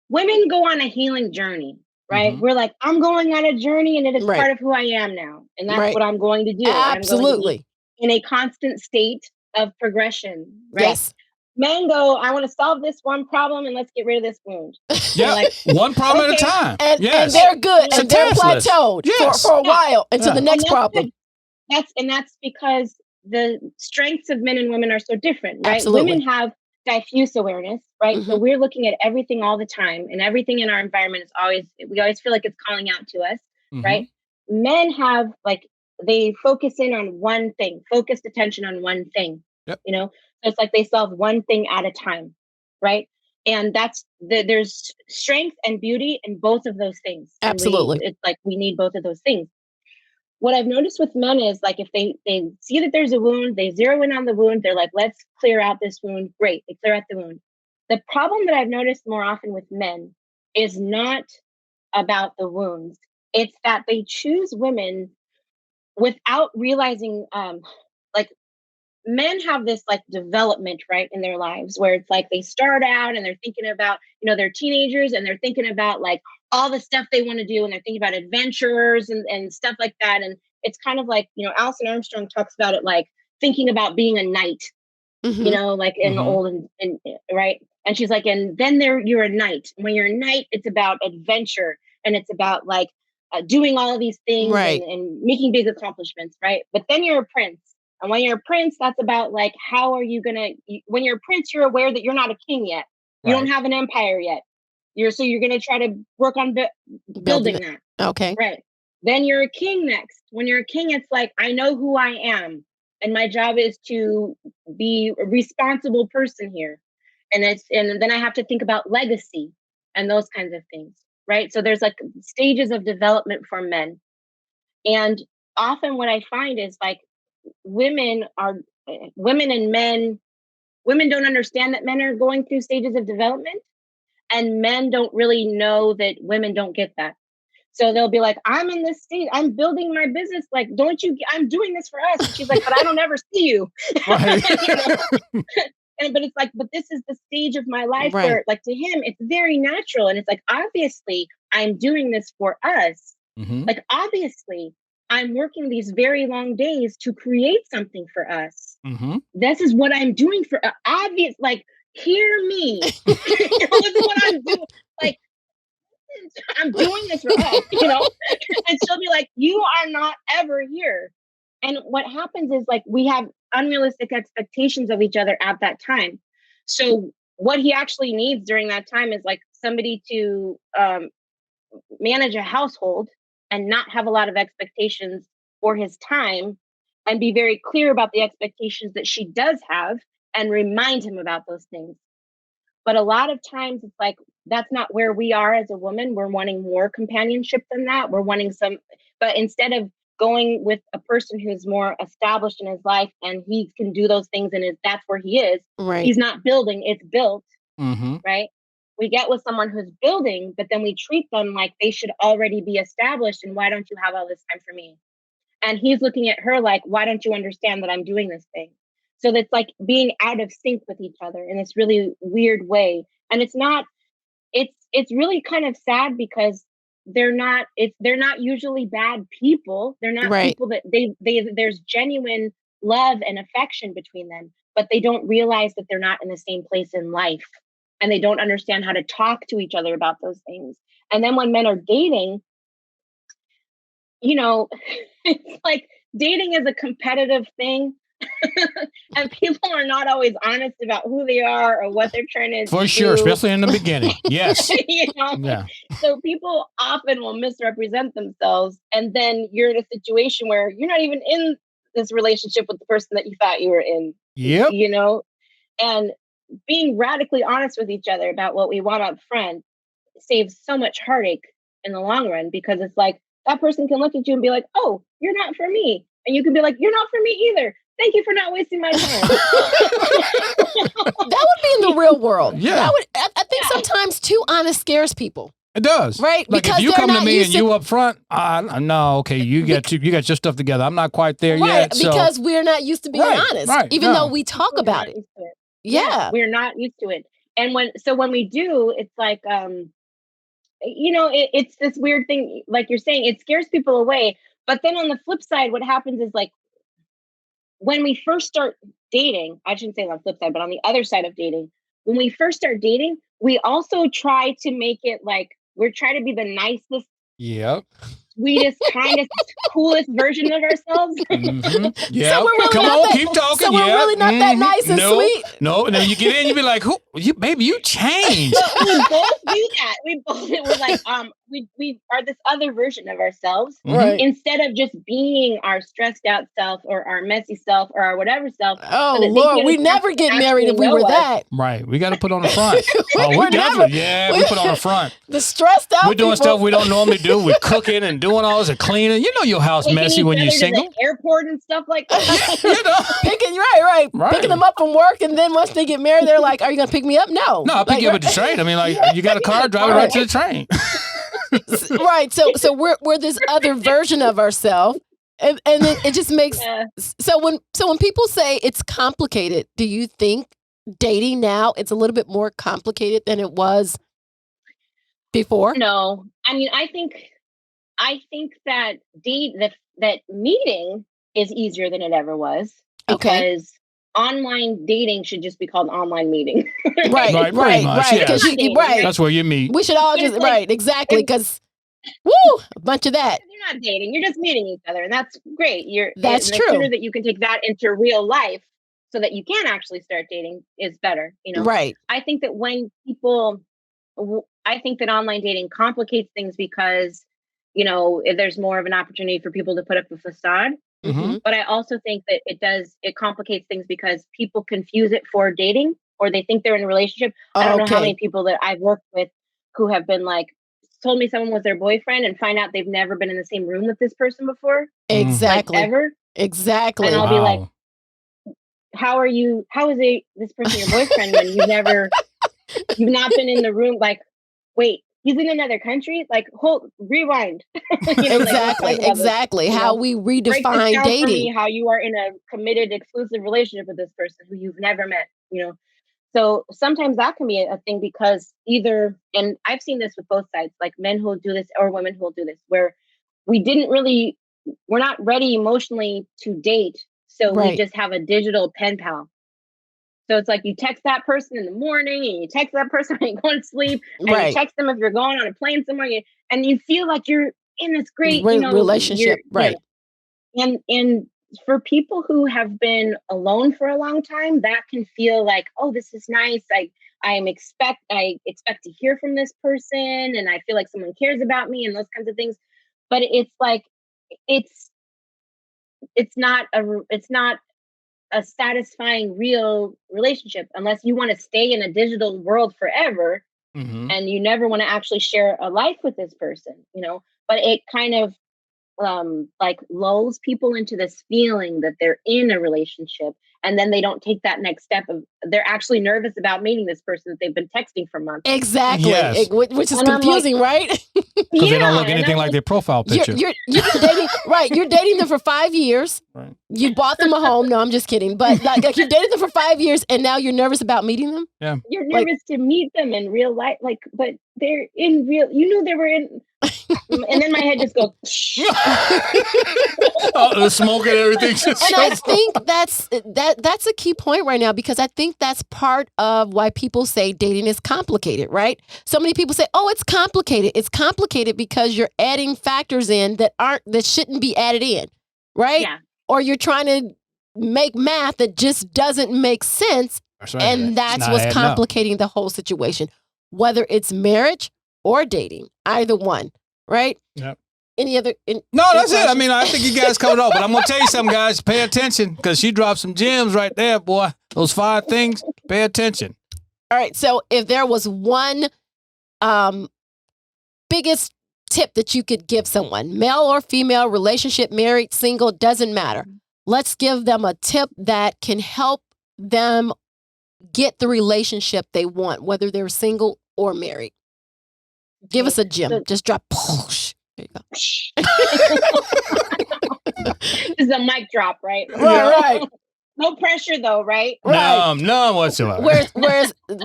women go on a healing journey, right? Mm-hmm. We're like, I'm going on a journey and it is part of who I am now. And that's what I'm going to do. Absolutely. I'm going to be in a constant state of progression, right? Yes. men go, I want to solve this one problem and let's get rid of this wound. Yeah, like, one problem at a okay. time. And Yes. they're good. It's a And they're task list. plateaued Yes. for a while until Yeah. the next And that's problem. good. That's because the strengths of men and women are so different, right? Absolutely. Women have diffuse awareness, right? So Mhm. we're looking at everything all the time, and everything in our environment is we always feel like it's calling out to us, Mhm. right? Men have like, they focus in on one thing, focused attention on one thing, Yep. you know? So it's like they solve one thing at a time, right? And there's strength and beauty in both of those things. Absolutely. And it's like we need both of those things. What I've noticed with men is like, if they see that there's a wound, they zero in on the wound. They're like, let's clear out this wound. Great. They clear out the wound. The problem that I've noticed more often with men is not about the wounds. It's that they choose women without realizing, like, men have this like development, right, in their lives where it's like they start out and they're thinking about, they're teenagers and they're thinking about like all the stuff they want to do, and they're thinking about adventures and stuff like that. And it's kind of like, Alison Armstrong talks about it like thinking about being a knight, Mhm. like in the Mhm. old and right. And she's like, and then you're a knight. When you're a knight, it's about adventure and it's about like doing all of these things Right. and making big accomplishments, right? But then you're a prince. And when you're a prince, that's about like, how are you when you're a prince, you're aware that you're not a king yet. You don't Right. have an empire yet. You're going to try to work on building that. Okay. Right. Then you're a king next. When you're a king, it's like, I know who I am. And my job is to be a responsible person here. And then I have to think about legacy and those kinds of things. Right. So there's like stages of development for men. And often what I find is like women and men, women don't understand that men are going through stages of development, and men don't really know that women don't get that. So they'll be like, I'm in this state, I'm building my business. Like, I'm doing this for us. And she's like, but I don't ever see you. Right. But it's like, but this is the stage of my life Right. where like to him, it's very natural. And it's like, obviously I'm doing this for us. Mhm. Like, obviously I'm working these very long days to create something for us. Mhm. This is what I'm doing for obvious, like, hear me. This is what I'm doing. Like, I'm doing this for us, And she'll be like, you are not ever here. And what happens is like we have unrealistic expectations of each other at that time. So what he actually needs during that time is like somebody to manage a household and not have a lot of expectations for his time, and be very clear about the expectations that she does have and remind him about those things. But a lot of times it's like, that's not where we are as a woman. We're wanting more companionship than that. We're wanting but instead of going with a person who's more established in his life and he can do those things and that's where he is, Right. he's not building, it's built, Mhm. right? We get with someone who's building, but then we treat them like they should already be established. And why don't you have all this time for me? And he's looking at her like, why don't you understand that I'm doing this thing? So that's like being out of sync with each other in this really weird way. And it's really kind of sad because they're not usually bad people. They're not Right. people that there's genuine love and affection between them, but they don't realize that they're not in the same place in life. And they don't understand how to talk to each other about those things. And then when men are dating, it's like dating is a competitive thing. And people are not always honest about who they are or what they're trying to For do. sure, especially in the beginning. Yes. Yeah. So people often will misrepresent themselves, and then you're in a situation where you're not even in this relationship with the person that you thought you were in. Yep. And being radically honest with each other about what we want up front saves so much heartache in the long run, because it's like that person can look at you and be like, oh, you're not for me. And you can be like, you're not for me either. Thank you for not wasting my time. That would be in the real world. Yeah. I think sometimes too honest scares people. It does. Right? Like Because if you they're come to not me and used to- you up front, no, okay, you got your stuff together. I'm not quite there Right, yet. So because we're not used to being Right, honest, right, even no. though we talk We're about not it. used to it. Yeah. We're not used to it. And when we do, it's like, it's this weird thing, like you're saying, it scares people away. But then on the flip side, what happens is like, when we first start dating, I shouldn't say on the flip side, but on the other side of dating, when we first start dating, we also try to make it like we're trying to be the nicest, Yep. sweetest, kindest, coolest version of ourselves. Yeah. So we're really Come not on, that- keep talking. so we're yeah. really not that nice and no, sweet. No, and then you get in, you be like, "Who? You, baby, you changed." But we both do that. We're like, we are this other version of ourselves. Right. Instead of just being our stressed out self or our messy self or our whatever self. Oh, so that they Lord, can we never get married if we know were us. that. Right. We got to put on the front. Oh, we We're definitely. never- we put on the front. The stressed out We're doing people. stuff we don't normally do. We're cooking and doing all this and cleaning. You know your house Taking messy each when you're other to the single. airport and stuff like that. You know. Picking right. Right. Picking them up from work, and then once they get married, they're like, "Are you gonna pick me up?" No, No, I'll pick you up at the train. I mean, like, you got a car, drive it right to the train. Right. So we're this other version of ourselves, and then it just makes Yeah. so when people say it's complicated, do you think dating now it's a little bit more complicated than it was before? No, I mean, I think that that meeting is easier than it ever was Okay. because online dating should just be called online meeting. Right. pretty much, yeah. 'Cause right. That's where you meet. We should all It's just like- right exactly because a bunch of that. You're not dating; you're just meeting each other, and that's great. That's and true. The sooner that you can take that into real life, so that you can actually start dating, is better. You know, Right. I think that I think that online dating complicates things because, there's more of an opportunity for people to put up a facade. Mhm. But I also think that it complicates things because people confuse it for dating or they think they're in a relationship. I don't know how Okay. many people that I've worked with who have been like, told me someone was their boyfriend and find out they've never been in the same room with this person before. Exactly. Like ever. Exactly. And I'll be like, how is this person your boyfriend when you've not been in the room? Like, wait, he's in another country? Like, rewind. Exactly. How we Break this redefine down for me, dating. how you are in a committed, exclusive relationship with this person who you've never met, So sometimes that can be a thing because and I've seen this with both sides, like men who will do this or women who will do this, where we're not ready emotionally to date. So we Right. just have a digital pen pal. So it's like you text that person in the morning and you text that person when you're going to sleep and Right. you text them if you're going on a plane somewhere and you feel like you're in this great Relationship. Right. And for people who have been alone for a long time, that can feel like, oh, this is nice. I expect to hear from this person and I feel like someone cares about me and those kinds of things. But it's like it's not a satisfying real relationship unless you want to stay in a digital world forever and you never want to actually share a life with this person, but it kind of like lulls people into this feeling that they're in a relationship and then they don't take that next step of they're actually nervous about meeting this person that they've been texting for months. Exactly. Yes. Which is And I'm confusing, right? Because they don't look and anything I'm like their profile picture. You're dating, right? You're dating them for 5 years. Right. You bought them a home. No, I'm just kidding. But like you've dated them for 5 years, and now you're nervous about meeting them. You're nervous to meet them in real life, but they're in real. You knew they were in, and then my head just goes. The smoke and everything. And I think that's a key point right now because I think that's part of why people say dating is complicated, right? So many people say, "Oh, it's complicated." It's complicated because you're adding factors in that shouldn't be added in, right? Yeah. Or you're trying to make math that just doesn't make sense, That's right. and that's Not what's adding up. complicating the whole situation, whether it's marriage or dating, either one, right? Yep. Any other? No, that's it. I mean, I think you guys covered it all. But I'm going to tell you something, guys. Pay attention because she dropped some gems right there, boy. Those 5 things, pay attention. All right. So if there was one biggest tip that you could give someone, male or female, relationship, married, single, doesn't matter. Let's give them a tip that can help them get the relationship they want, whether they're single or married. Give us a gem. So- Just drop. There you go. This is a mic drop, right? Right. No pressure, though, right? Right. None whatsoever.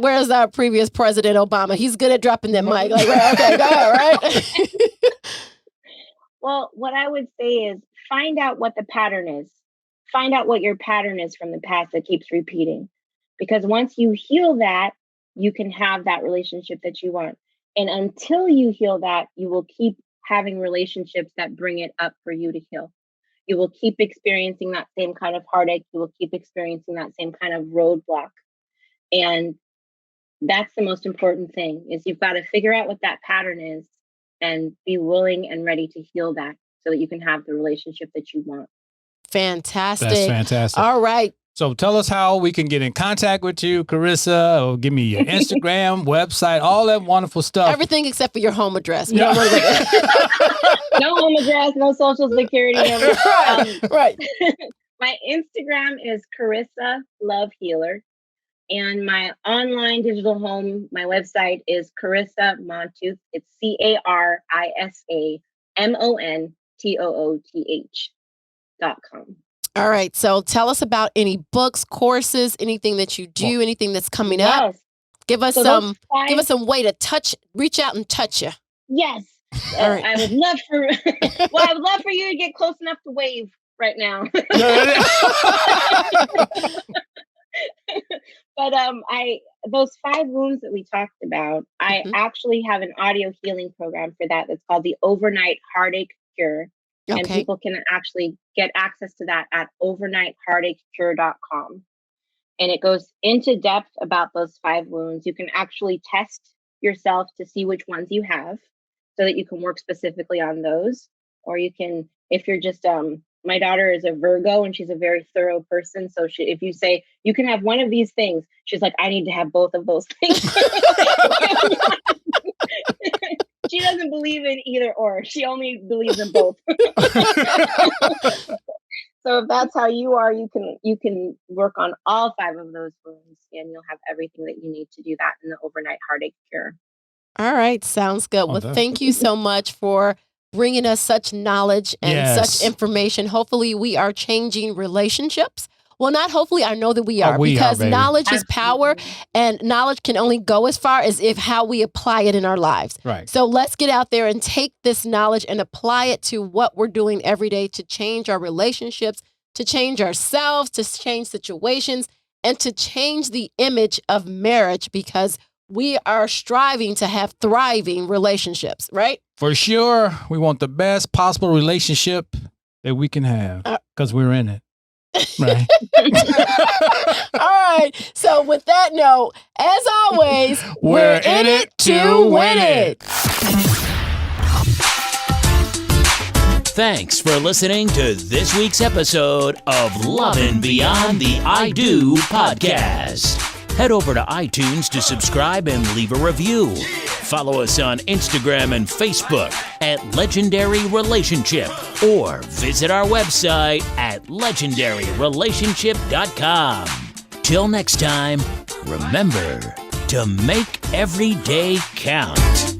Where's our previous president Obama? He's good at dropping that mic. Like, right, okay, go ahead, right? Well, what I would say is find out what the pattern is. find out what your pattern is from the past that keeps repeating. Because once you heal that, you can have that relationship that you want. And until you heal that, you will keep having relationships that bring it up for you to heal. You will keep experiencing that same kind of heartache. You will keep experiencing that same kind of roadblock. And that's the most important thing, is you've got to figure out what that pattern is and be willing and ready to heal that so that you can have the relationship that you want. Fantastic. That's fantastic. All right. So tell us how we can get in contact with you, Carisa, or give me your Instagram, website, all that wonderful stuff. Everything except for your home address. No home address, no social security number. Right. My Instagram is Carisa Love Healer. And my online digital home, my website is Carisa Montooth. It's CarisaMontooth.com. All right. So tell us about any books, courses, anything that you do, anything that's coming up. Give us some way to reach out and touch you. Yes. All right. I would love for you to get close enough to wave right now. But those 5 wounds that we talked about, I actually have an audio healing program for that. That's called the Overnight Heartache Cure. And people can actually get access to that at overnightheartachecure.com. And it goes into depth about those 5 wounds. You can actually test yourself to see which ones you have so that you can work specifically on those. Or you can, if you're just, my daughter is a Virgo and she's a very thorough person. So if you say you can have one of these things, she's like, I need to have both of those things. She doesn't believe in either or. She only believes in both. So if that's how you are, you can work on all 5 of those wounds, and you'll have everything that you need to do that in the Overnight Heartache Cure. All right. Sounds good. Well, thank you so much for bringing us such knowledge and such information. Hopefully we are changing relationships. Well, not hopefully, I know that we are, because knowledge is power, and knowledge can only go as far as how we apply it in our lives. Right. So let's get out there and take this knowledge and apply it to what we're doing every day to change our relationships, to change ourselves, to change situations, and to change the image of marriage, because we are striving to have thriving relationships, right? For sure. We want the best possible relationship that we can have because we're in it. Right. All right. So with that note, as always, we're in it to win it. Thanks for listening to this week's episode of Lovin' Beyond the I Do podcast. Head over to iTunes to subscribe and leave a review. Follow us on Instagram and Facebook at Legendary Relationship, or visit our website at legendaryrelationship.com. Till next time, remember to make every day count.